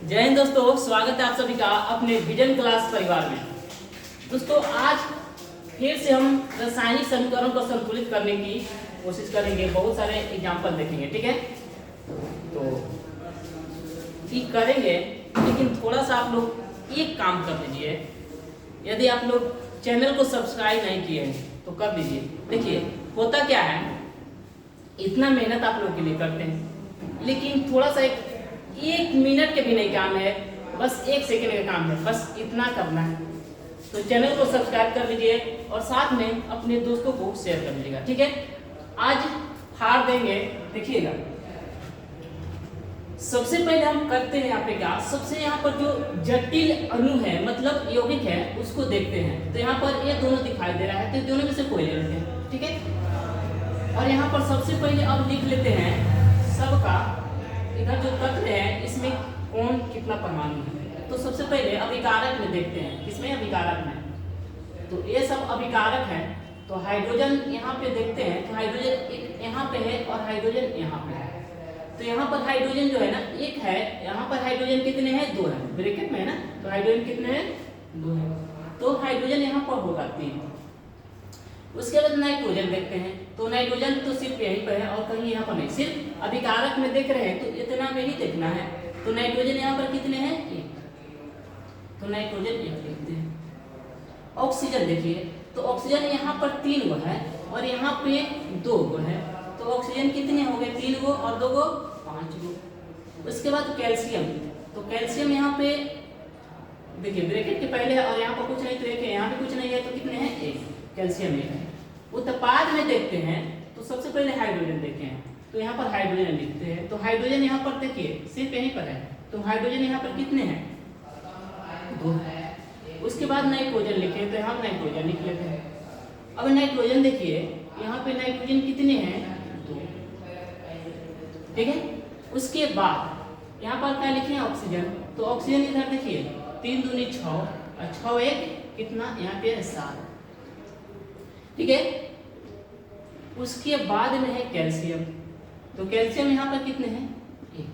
जय हिंद दोस्तों, स्वागत है आप सभी का अपने विजन क्लास परिवार में। दोस्तों आज फिर से हम रासायनिक समीकरण को संतुलित करने की कोशिश करेंगे। बहुत सारे एग्जाम्पल देखेंगे, ठीक है। तो ये करेंगे, लेकिन थोड़ा सा आप लोग एक काम कर लीजिए। यदि आप लोग चैनल को सब्सक्राइब नहीं किए हैं तो कर दीजिए। देखिए होता क्या है, इतना मेहनत आप लोग के लिए करते हैं, लेकिन थोड़ा सा एक मिनट के भी नहीं काम है, बस एक सेकंड का काम है, बस इतना करना है। तो चैनल को सब्सक्राइब कर लीजिए और साथ में अपने दोस्तों को शेयर कर लीजिएगा, ठीक है। आज हार देंगे, देखिएगा। सबसे पहले हम करते हैं यहाँ पे क्या, सबसे यहाँ पर जो जटिल अणु है मतलब यौगिक है उसको देखते हैं। तो यहाँ पर ये दोनों दिखाई दे रहा है, तो दोनों में से कोई ले लेते हैं, ठीक है। और यहाँ पर सबसे पहले अब लिख लेते हैं सबका, इधर जो तत्व है इसमें कौन कितना परमाणु है। तो सबसे पहले अभिकारक में देखते हैं, किसमें, अभिकारक में। तो ये सब अभिकारक है। तो हाइड्रोजन यहाँ पे देखते हैं, तो हाइड्रोजन एक यहाँ पे है और हाइड्रोजन यहाँ पे है। तो यहाँ पर हाइड्रोजन जो है ना एक है, यहाँ पर हाइड्रोजन कितने हैं, दो है, ब्रैकेट में है ना। तो हाइड्रोजन कितने हैं, दो है। तो हाइड्रोजन यहाँ पर होगा 3। उसके बाद नाइट्रोजन देखते हैं। तो नाइट्रोजन तो सिर्फ यहीं पर है और कहीं यहाँ पर नहीं, सिर्फ अभिकारक में देख रहे हैं तो इतना में ही देखना है। तो नाइट्रोजन यहाँ पर कितने हैं, 1। तो नाइट्रोजन 1 लिखते हैं। ऑक्सीजन देखिए, तो ऑक्सीजन यहाँ पर 3 गो है और यहाँ पे 2 गो है। तो ऑक्सीजन कितने हो गए, 3 गो और 2 गो 5 गो। उसके बाद कैल्शियम, तो कैल्शियम यहाँ पे देखिए ब्रैकेट के पहले है और यहाँ पर कुछ नहीं तो 1 है, यहाँ पे कुछ नहीं है तो कितने हैं, 1। कैल्शियम 1 है। उत्पाद में देखते हैं तो सबसे पहले हाइड्रोजन देखे हैं, तो यहाँ पर हाइड्रोजन लिखते हैं। तो हाइड्रोजन यहाँ पर देखिए सिर्फ यहीं पर है, तो हाइड्रोजन यहाँ पर कितने हैं, 2 है। उसके बाद नाइट्रोजन लिखे, तो यहाँ नाइट्रोजन लिख लेते हैं। अब नाइट्रोजन देखिए, यहाँ पे नाइट्रोजन कितने हैं, 2, ठीक है। उसके बाद यहाँ पर क्या लिखे हैं, ऑक्सीजन। तो ऑक्सीजन इधर देखिए 3 दूनी 6 और 6 1 कितना, यहाँ पे 7, ठीक है। उसके बाद में है कैल्शियम। तो कैल्शियम यहाँ पर कितने हैं, 1।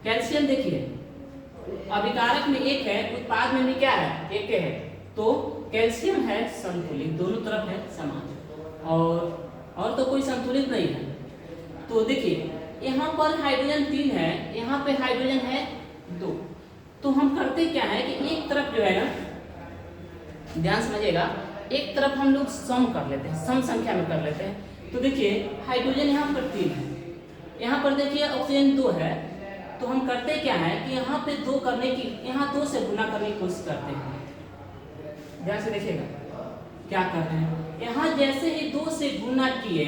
कैल्शियम देखिए अभिकारक में 1 है, उत्पाद में भी क्या है, 1 है। तो कैल्शियम है संतुलित, दोनों तरफ है समान, और तो कोई संतुलित नहीं है। तो देखिए यहाँ पर हाइड्रोजन 3 है, यहाँ पे हाइड्रोजन है 2। तो हम करते क्या है कि एक तरफ जो है ना, ध्यान समझिएगा, एक तरफ हम लोग सम कर लेते हैं, सम संख्या में कर लेते हैं। तो देखिए हाइड्रोजन यहाँ पर 3 है, यहाँ पर देखिए ऑक्सीजन 2 है। तो हम करते क्या है कि यहाँ पे 2 करने की, यहाँ 2 से गुना करने की कोशिश करते हैं। ध्यान से देखिएगा क्या कर रहे हैं। यहाँ जैसे ही 2 से गुना किए,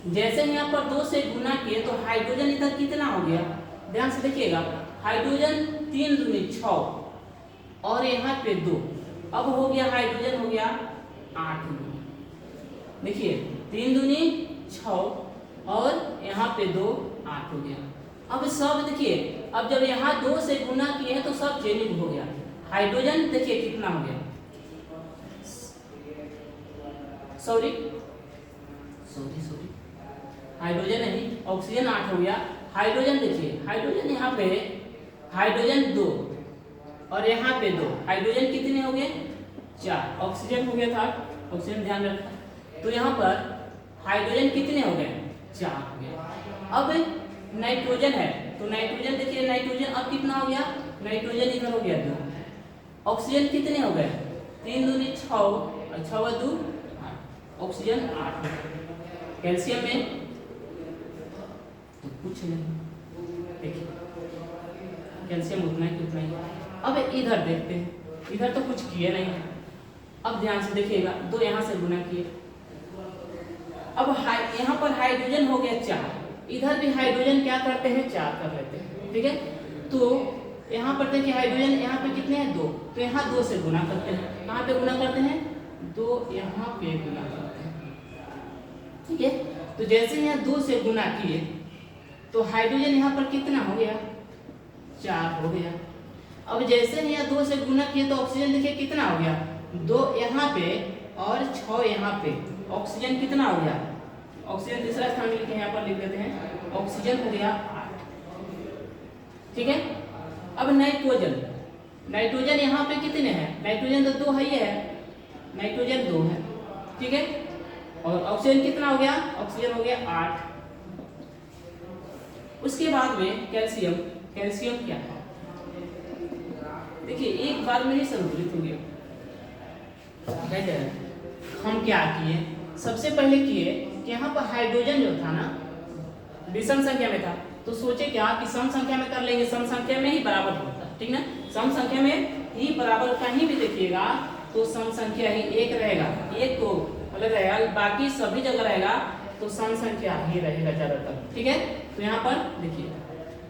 जैसे ही यहाँ पर 2 से गुना किए तो हाइड्रोजन इधर कितना हो गया, ध्यान से देखिएगा। हाइड्रोजन 3 दूनी 6 और यहाँ पे 2, अब हो गया हाइड्रोजन हो गया 8। देखिए 3 दूनी 6 और यहाँ पे 2, 8 हो गया। अब सब देखिए, अब जब यहाँ 2 से गुना किए हैं तो सब चेंजिंग हो गया। हाइड्रोजन देखिए कितना हो गया, सॉरी हाइड्रोजन नहीं, ऑक्सीजन 8 हो गया। हाइड्रोजन देखिए, हाइड्रोजन यहाँ पे हाइड्रोजन 2 और यहाँ पे 2, हाइड्रोजन कितने हो गए, 4। ऑक्सीजन हो गया था, ऑक्सीजन ध्यान रखना। तो यहाँ पर हाइड्रोजन कितने हो गए, 4 हो गए। अब नाइट्रोजन है, तो नाइट्रोजन देखिए, नाइट्रोजन अब कितना हो गया, नाइट्रोजन इधर हो गया 2। ऑक्सीजन कितने हो गए, 3 दूनी 6 और 6 2 8, ऑक्सीजन 8। कैल्शियम में तो कुछ नहीं, देखिए कैल्शियम उतना ही उतना ही। अब इधर देखते हैं, इधर तो कुछ किए नहीं है। अब ध्यान से देखिएगा, 2 यहाँ से गुना किए। अब यहाँ पर हाइड्रोजन हो गया 4, इधर भी हाइड्रोजन क्या करते हैं, 4 कर लेते हैं, ठीक है। तो यहाँ पर देखिए हाइड्रोजन यहाँ पे कितने हैं, 2। तो यहाँ 2 से गुना करते हैं, कहाँ पे गुना करते हैं, 2 यहाँ पे गुना करते हैं, ठीक है। तो जैसे यहाँ 2 से गुना किए तो हाइड्रोजन यहाँ पर कितना हो गया, 4 हो गया। अब जैसे ही यहाँ 2 से गुना किए तो ऑक्सीजन देखिए कितना हो गया, 2 यहाँ पे और 6 यहाँ पे। ऑक्सीजन कितना हो गया, ऑक्सीजन तीसरा स्थान लिखे यहाँ पर लिख देते हैं, ऑक्सीजन हो गया 8, ठीक है। अब नाइट्रोजन, नाइट्रोजन यहाँ पे कितने हैं? नाइट्रोजन तो 2 है, नाइट्रोजन 2 है, ठीक है। और ऑक्सीजन कितना हो गया? ऑक्सीजन हो गया 8। उसके बाद में कैल्शियम, कैल्शियम क्या है? देखिए एक बार में ही संतुलित हो गया। हम क्या किए? सबसे पहले किए कि यहाँ पर हाइड्रोजन जो था ना विषम संख्या में था, तो सोचे क्या कि सम संख्या में कर लेंगे, सम संख्या में ही बराबर होता है, ठीक ना। सम संख्या में ही बराबर कहीं भी देखिएगा तो सम संख्या ही एक रहेगा, एक तो अलग रहेगा, बाकी सभी जगह रहेगा तो सम संख्या ही रहेगा ज्यादातर, ठीक है। तो यहाँ पर देखिए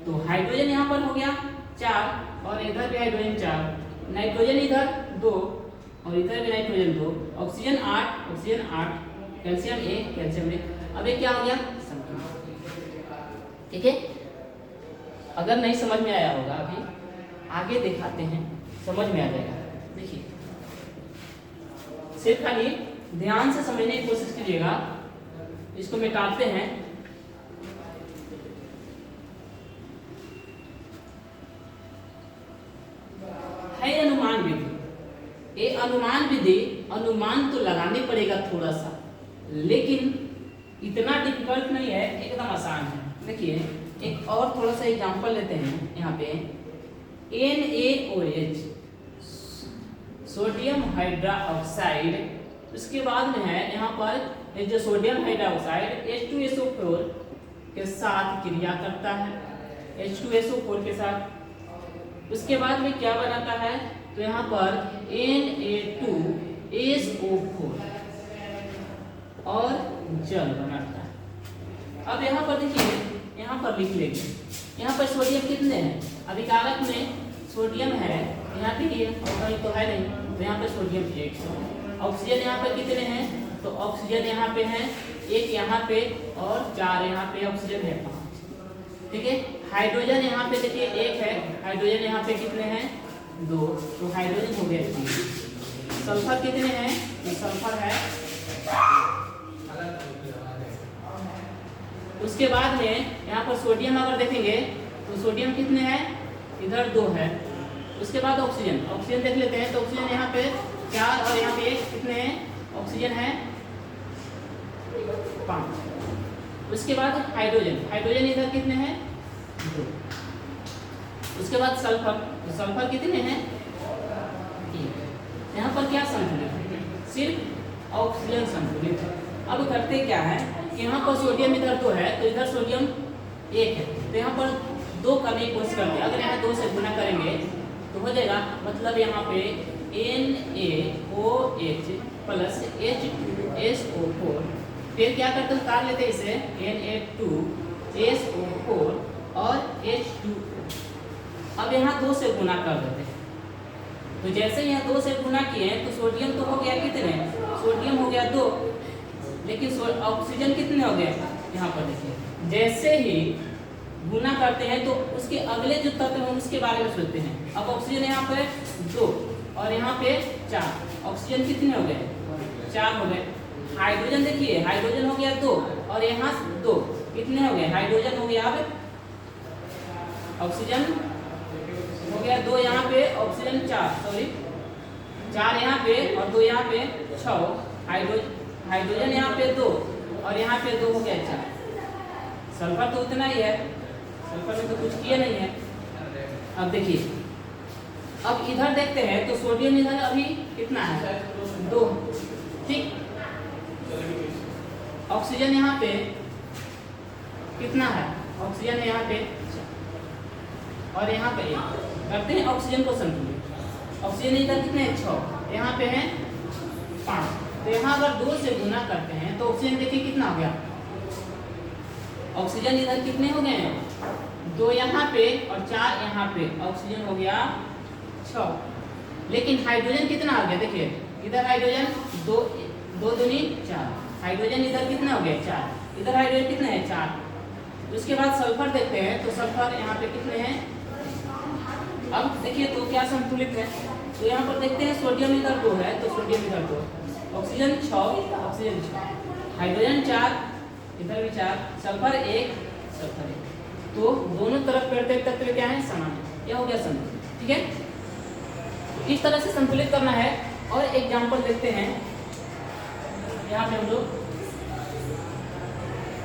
तो हाइड्रोजन यहाँ पर हो गया 4 और इधर भी हाइड्रोजन 4, नाइट्रोजन इधर 2 और इधर भी nitrogen 2, oxygen 8, oxygen 8, calcium 1, calcium 1। अब ये क्या हो गया? ठीक है। अगर नहीं समझ में आया होगा अभी आगे दिखाते हैं, समझ में आ जाएगा। देखिए सिर्फ खाली ध्यान से समझने की कोशिश कीजिएगा। इसको मिटाते हैं। है अनुमान विधि। ये अनुमान विधि, अनुमान तो लगानी पड़ेगा थोड़ा सा, लेकिन इतना डिफिकल्ट नहीं है, एकदम आसान है। देखिए एक और थोड़ा सा एग्जांपल लेते हैं। यहाँ पे NaOH सोडियम हाइड्रोक्साइड, उसके बाद में है यहाँ पर जो सोडियम हाइड्रोक्साइड H2SO4 के साथ क्रिया करता है, H2SO4 के साथ। उसके बाद में क्या बनाता है? तो यहाँ पर Na2SO4 और जल बनाता है। अब यहाँ पर देखिए, यहाँ पर लिख लेंगे, यहाँ पर सोडियम कितने हैं? अभिकारक में सोडियम है, यहाँ पे ये और तो है नहीं, तो यहाँ पे सोडियम 1। ऑक्सीजन यहाँ पे कितने हैं? तो ऑक्सीजन यहाँ पे है 1 यहाँ पे और 4 यहाँ पे, ऑक्सीजन है 5, ठीक है। हाइड्रोजन यहाँ पे देखिए 1 है, हाइड्रोजन यहाँ पे कितने हैं? 2, तो हाइड्रोजन हो गया 3। सल्फर कितने हैं? तो सल्फर है। उसके बाद में यहाँ पर सोडियम अगर देखेंगे तो सोडियम कितने हैं? इधर 2 है। उसके बाद ऑक्सीजन, ऑक्सीजन देख लेते हैं। तो ऑक्सीजन यहाँ पे 4 और यहाँ पे 1, कितने हैं? ऑक्सीजन है 5। उसके बाद हाइड्रोजन, हाइड्रोजन इधर कितने हैं? 2। उसके बाद सल्फर, तो सल्फर कितने हैं? 1। यहाँ पर क्या संतुलित है? सिर्फ ऑक्सीजन संतुलित है। अब करते क्या है कि यहाँ पर सोडियम इधर 2 है, तो इधर सोडियम 1 है, तो यहाँ पर 2 करने की कोशिश करते हैं। अगर यहाँ 2 से गुना करेंगे तो हो जाएगा, मतलब यहाँ पे NaOH प्लस H2SO4, फिर क्या करते हैं? उतार लेते हैं इसे, Na2SO4 और H2O। अब यहाँ 2 से गुना कर देते हैं। तो जैसे यहाँ 2 से गुना किए तो सोडियम तो हो गया कितने? सोडियम हो गया 2, लेकिन ऑक्सीजन कितने हो गए? यहाँ पर देखिए, जैसे ही गुना करते हैं तो उसके अगले जो तत्व हैं उसके बारे में सोचते हैं। अब ऑक्सीजन यहाँ पे 2 और यहाँ पे 4, ऑक्सीजन कितने हो गए? 4 हो गए। हाइड्रोजन देखिए, हाइड्रोजन हो गया 2 और यहाँ 2, कितने हो गए? हाइड्रोजन हो गया, अब ऑक्सीजन हो गया 2 यहाँ पे, ऑक्सीजन 4 यहाँ पे और 2 यहाँ पे 6, हाइड्रोजन यहाँ पे 2 और यहाँ पे 2 हो गया 4। सल्फर तो उतना ही है, सल्फर में तो कुछ किया नहीं है। अब देखिए, अब इधर देखते हैं तो सोडियम इधर अभी कितना है? 2, ठीक। ऑक्सीजन यहाँ पे कितना है? ऑक्सीजन यहाँ पे और यहाँ पे 1। करते हैं ऑक्सीजन को संतुलित। ऑक्सीजन इधर कितने हैं? 6, यहाँ पे हैं 5। तो यहाँ अगर 2 से गुना करते हैं तो ऑक्सीजन देखिए कितना हो गया? ऑक्सीजन इधर कितने हो गए? 2 यहाँ पे और 4 यहाँ पे, ऑक्सीजन हो गया 6। लेकिन हाइड्रोजन कितना आ गया? देखिए इधर हाइड्रोजन 2 दूनी 4, हाइड्रोजन इधर कितना हो गया? 4, इधर हाइड्रोजन कितने हैं? 4। उसके बाद सल्फर देखते हैं तो सल्फर यहाँ पे कितने हैं? अब देखिए तो क्या संतुलित है? तो यहाँ पर देखते हैं सोडियम इधर 2 है, तो सोडियम इधर 2, ऑक्सीजन 6, ऑक्सीजन 6, हाइड्रोजन 4, इधर भी 4, सल्फर 1, सल्फर 1। तो दोनों तरफ प्रत्येक तत्व क्या है? समान है। यह हो गया संतुलित। ठीक है, इस तरह से संतुलित करना है। और एग्जाम्पल देखते हैं यहाँ पे हम लोग,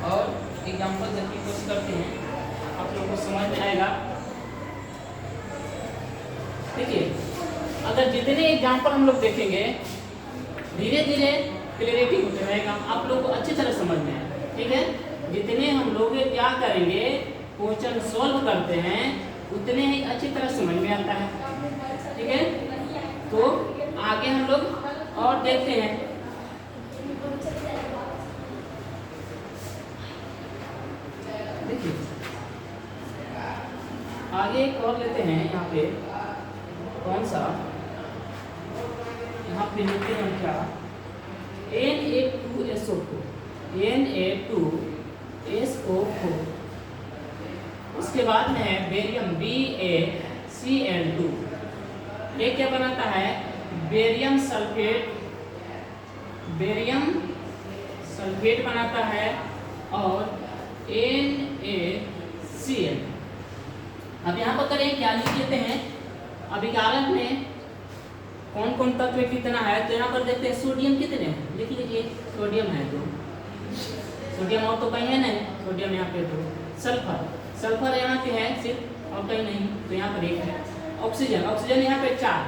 और एग्जाम्पल देखने की कोशिश करते हैं, आप लोगों को समझ में आएगा। देखिए, अगर जितने एग्जाम्पल हम लोग देखेंगे धीरे धीरे क्लियरिटी होते रहेगा, आप लोग को अच्छी तरह समझ में आएगा। ठीक है, जितने हम लोग क्या करेंगे क्वेश्चन सॉल्व करते हैं उतने ही अच्छी तरह समझ में आता है। ठीक है, तो आगे हम लोग और देखते हैं। देखिए आगे एक और लेते हैं, यहाँ पे कौन सा, यहाँ पे लेते हैं क्या, Na2SO4, Na2SO4। उसके बाद में है बेरियम BaCl2। ये क्या बनाता है, बेरियम सल्फेट बनाता है और NaCl। अब यहाँ पर करें क्या लिख लेते हैं, अभिकारक में कौन कौन तत्व कितना है, तो यहाँ पर देखते हैं सोडियम कितने हैं, लिख लीजिए सोडियम है 2, सोडियम और तो कहीं है नहीं, सोडियम यहाँ पे 2। सल्फर यहाँ पे है सिर्फ और कहीं नहीं, तो यहाँ पर 1 है। ऑक्सीजन यहाँ पे 4,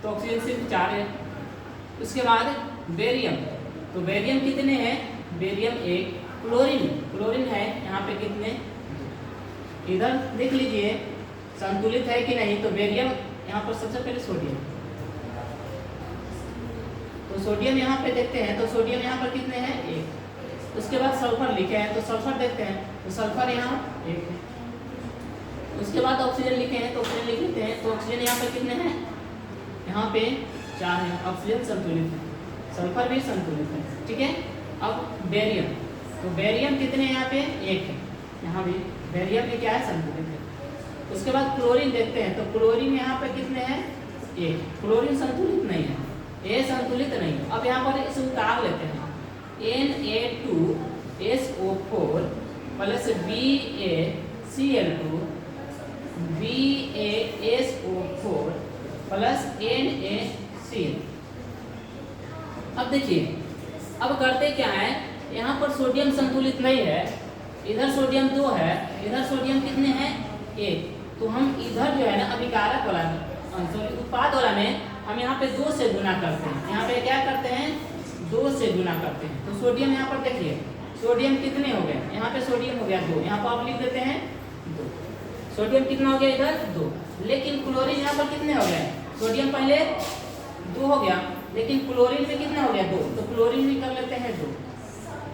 तो ऑक्सीजन सिर्फ 4 है। उसके बाद बेरियम, तो बेरियम कितने हैं, बेरियम 1। क्लोरीन है यहाँ पे कितने, इधर देख लीजिए संतुलित है कि नहीं, तो बेरियम यहाँ पर सबसे पहले सोडियम, तो सोडियम यहाँ पे देखते हैं, तो सोडियम यहाँ पर कितने हैं, 1। उसके बाद सल्फर लिखे हैं, तो सल्फर देखते हैं, तो सल्फर यहाँ 1 है। उसके बाद ऑक्सीजन लिखे हैं, तो ऑक्सीजन लिख लेते हैं, तो ऑक्सीजन यहाँ पर कितने हैं, यहाँ पे 4 है। ऑक्सीजन संतुलित है, सल्फर भी संतुलित है। ठीक है, अब बेरियम, तो बेरियम कितने हैं, यहाँ पे 1 है, यहाँ भी बेरियम में क्या है, संतुलित है। उसके बाद क्लोरीन देखते हैं, तो क्लोरीन यहाँ पे कितने हैं, 1। क्लोरीन संतुलित नहीं है, ये संतुलित नहीं है। अब यहाँ पर इसे उतार लेते हैं, Na2SO4 plus BaCl2 BaSO4 plus NaCl। अब देखिए, अब करते क्या है, यहाँ पर सोडियम संतुलित नहीं है, इधर सोडियम 2 है, इधर सोडियम कितने हैं, 1। तो हम इधर जो है ना अभिकारक वाला उत्पाद वाला में हम यहाँ पे 2 से गुना करते हैं, यहाँ पे क्या करते हैं, 2 से गुना करते हैं। तो सोडियम यहाँ पर देखिए, सोडियम कितने हो गए, यहाँ पे सोडियम हो गया 2, यहाँ पर आप लिख देते हैं 2। सोडियम कितना हो गया, इधर 2। लेकिन क्लोरीन यहाँ पर कितने हो गए, सोडियम पहले 2 हो गया, लेकिन क्लोरीन भी कितना हो गया, 2। तो क्लोरीन भी कर लेते हैं 2।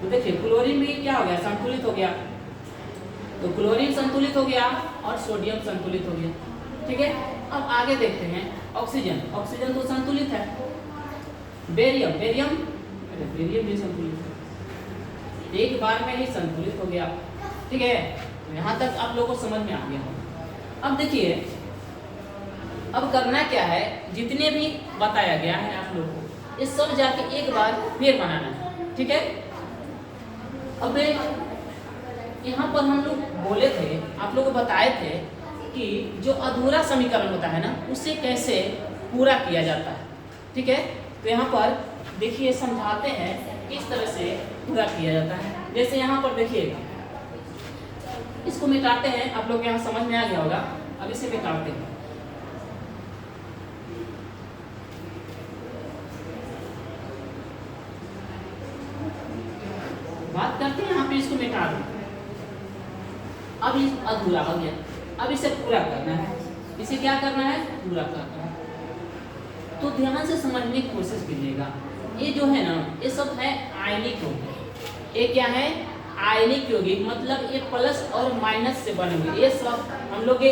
तो देखिए क्लोरीन भी क्या हो गया, संतुलित हो गया। तो क्लोरीन संतुलित हो गया और सोडियम संतुलित हो गया। ठीक है, अब आगे देखते हैं ऑक्सीजन तो संतुलित है। बेरियम भी संतुलित है, एक बार में ही संतुलित हो गया। ठीक है, तो यहाँ तक आप लोगों को समझ में आ गया। अब देखिए, अब करना क्या है, जितने भी बताया गया है आप लोगों को ये सब जाके एक बार फिर बनाना है। ठीक है, अब यहाँ पर हम लोग बोले थे, आप लोग को बताए थे कि जो अधूरा समीकरण होता है ना उसे कैसे पूरा किया जाता है। ठीक है, तो यहाँ पर देखिए समझाते हैं किस तरह से पूरा किया जाता है। जैसे यहाँ पर देखिएगा, इसको मिटाते हैं, आप लोग यहाँ समझ में आ गया होगा। अब इसे मिटाते हैं, बात करते हैं यहाँ पे, इसको मिटा दें। अब ये अधूरा हो गया, अब इसे पूरा करना है। इसे क्या करना है, पूरा करना है। तो ध्यान से समझने की कोशिश कीजिएगा। ये जो है ना, ये सब है आयनिक यौगिक। ये क्या है, आयनिक यौगिक, मतलब ये प्लस और माइनस से बने हुए। ये सब हम लोग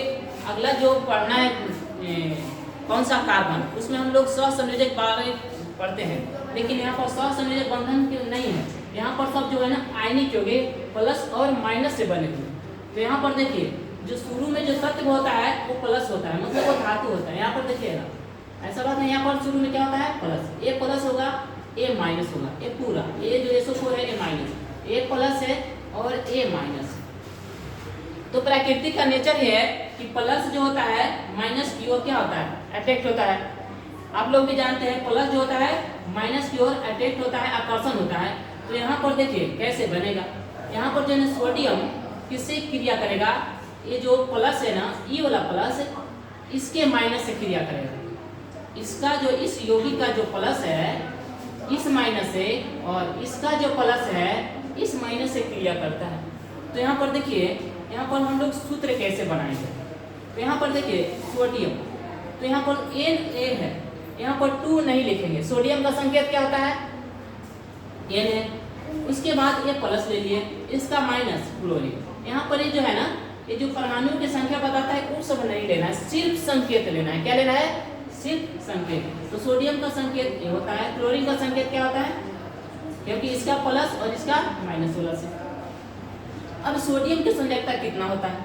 अगला जो पढ़ना है कौन सा, कार्बन, उसमें हम लोग सहसंयोजक बारे पढ़ते हैं, लेकिन यहाँ पर सहसंयोजक बंधन नहीं है। यहाँ पर सब जो है ना आयनिक यौगिक प्लस और माइनस से बने हुए। तो यहाँ पर देखिए, जो शुरू में जो तत्व होता है वो प्लस होता है, मतलब वो धातु होता है। यहाँ पर देखिएगा, ऐसा बात नहीं, यहाँ पर शुरू में क्या होता है, प्लस। ए प्लस होगा, ए माइनस होगा, ए पूरा, ये जो SO4 है ए माइनस, ए प्लस है और ए माइनस। तो प्रकृति का नेचर ये है कि प्लस जो होता है की ओर क्या होता है, अट्रैक्ट होता है। आप लोग भी जानते हैं प्लस जो होता है माइनस की ओर अट्रैक्ट होता है, आकर्षण होता है। तो यहाँ पर देखिए कैसे बनेगा, यहाँ पर जो है सोडियम किससे क्रिया करेगा, ये जो प्लस है ना, ये वाला प्लस इसके माइनस से क्रिया करेगा। इसका जो इस यौगिक का जो प्लस है इस माइनस से, और इसका जो प्लस है इस माइनस से क्रिया करता है। तो यहाँ पर देखिए, यहाँ पर हम लोग सूत्र कैसे बनाएंगे। तो यहाँ पर देखिए सोडियम, तो यहाँ पर Na है, यहाँ पर 2 नहीं लिखेंगे। सोडियम का संकेत क्या होता है, Na है। उसके बाद ये प्लस ले लिए, इसका माइनस क्लोरीन। यहाँ पर ये जो है ना, ये जो परमाणु की संख्या बताता है वो सब नहीं लेना है, सिर्फ संकेत लेना है। क्या लेना है, सिर्फ संकेत। तो सोडियम का संकेत ये होता है, क्लोरीन का संकेत क्या होता है, क्योंकि इसका प्लस और इसका माइनस वाला से। अब सोडियम की संयोजकता कितना होता है,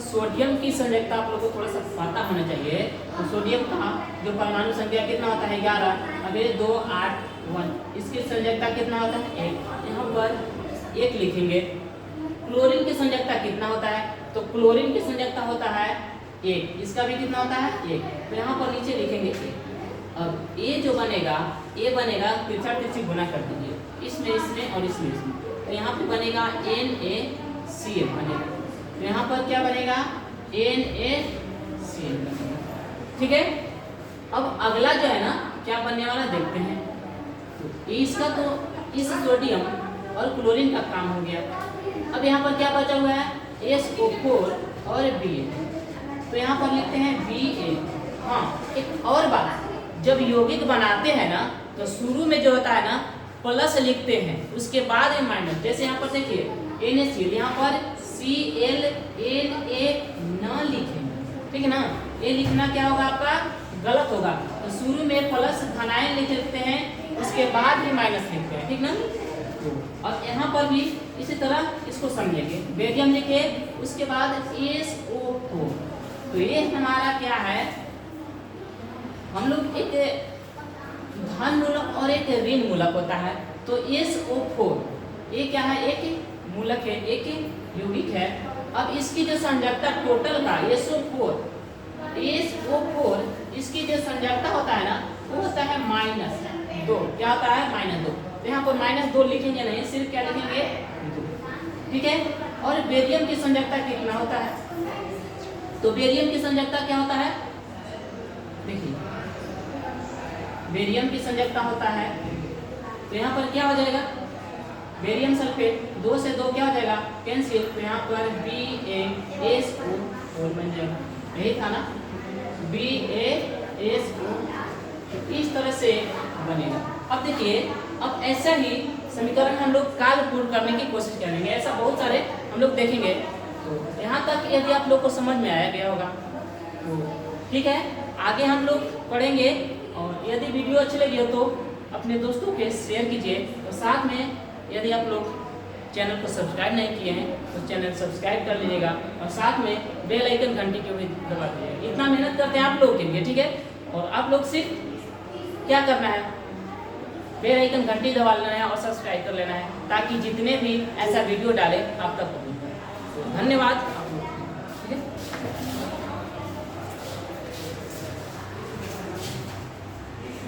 सोडियम की संयोजकता आप लोगों को थोड़ा सा पता होना चाहिए। तो सोडियम का जो परमाणु संख्या कितना होता है 11, अब ये 2 8 1, इसकी संयोजकता कितना होता है 1, यहाँ पर 1 लिखेंगे। क्लोरीन की संयोजकता कितना होता है, तो क्लोरीन की संयोजकता होता है 1, इसका भी कितना होता है 1, तो यहाँ पर नीचे लिखेंगे 1। अब ये जो बनेगा, ये बनेगा तिरछा तिरछी गुना कर दीजिए, इसमें इसमें और इसमें इसमें, तो यहाँ पे बनेगा NaCl बनेगा। तो यहाँ पर क्या बनेगा, NaCl बनेगा। ठीक है, अब अगला जो है ना क्या बनने वाला देखते हैं। तो इसका तो इस सोडियम और क्लोरीन का काम हो गया। अब यहाँ पर क्या बचा हुआ है, SO4 और Ba। तो यहाँ पर लिखते हैं Ba। हाँ, एक और बात, जब यौगिक बनाते हैं ना तो शुरू में जो होता है ना प्लस लिखते हैं, उसके बाद ये माइनस। जैसे यहाँ पर देखिए NaCl, यहाँ पर Cl Na न लिखेंगे, ठीक है ना। ये लिखना क्या होगा आपका, गलत होगा। तो शुरू में प्लस धनायन लिखते हैं, उसके बाद भी माइनस लिखते हैं, ठीक ना। और यहाँ पर भी इसी तरह इसको समझेंगे, बेरियम लिखे उसके बाद SO4। तो ये हमारा क्या है, हम लोग एक धन मूलक और एक ऋण मूलक होता है। तो SO4 ये क्या है, एक मूलक है, एक यौगिक है। अब इसकी जो संयोजकता टोटल का SO4 इसकी जो संयोजकता होता है ना वो होता है -2। क्या होता है, -2। तो यहाँ पर -2 लिखेंगे नहीं, सिर्फ क्या लिखेंगे 2, ठीक है। और बेरियम की संयोजकता कितना होता है, तो बेरियम की संयोजकता क्या होता है, देखिए बेरियम की संयोजकता होता है, तो यहाँ पर क्या हो जाएगा, बेरियम सल्फेट 2 से 2 क्या हो जाएगा, कैंसिल। तो यहाँ पर BaSO4 बन जाएगा, यही था ना, BaSO। इस तरह से बनेगा। अब देखिए, अब ऐसा ही समीकरण हम लोग कालपूर्ण करने की कोशिश करेंगे, ऐसा बहुत सारे हम लोग देखेंगे। तो यहाँ तक यदि आप लोग को समझ में आया गया होगा तो ठीक है, आगे हम लोग पढ़ेंगे। और यदि वीडियो अच्छी लगी हो तो अपने दोस्तों के शेयर कीजिए, और साथ में यदि आप लोग चैनल को सब्सक्राइब नहीं किए हैं तो चैनल सब्सक्राइब कर लीजिएगा, और साथ में बेल आइकन घंटी को भी दबा दीजिएगा। इतना मेहनत करते हैं आप लोग के लिए, ठीक है। और आप लोग सिर्फ क्या करना है, बेल आइकन घंटी दबा लेना है और सब्सक्राइब कर लेना है, ताकि जितने भी ऐसा वीडियो डाले आप तक पहुँचे। धन्यवाद।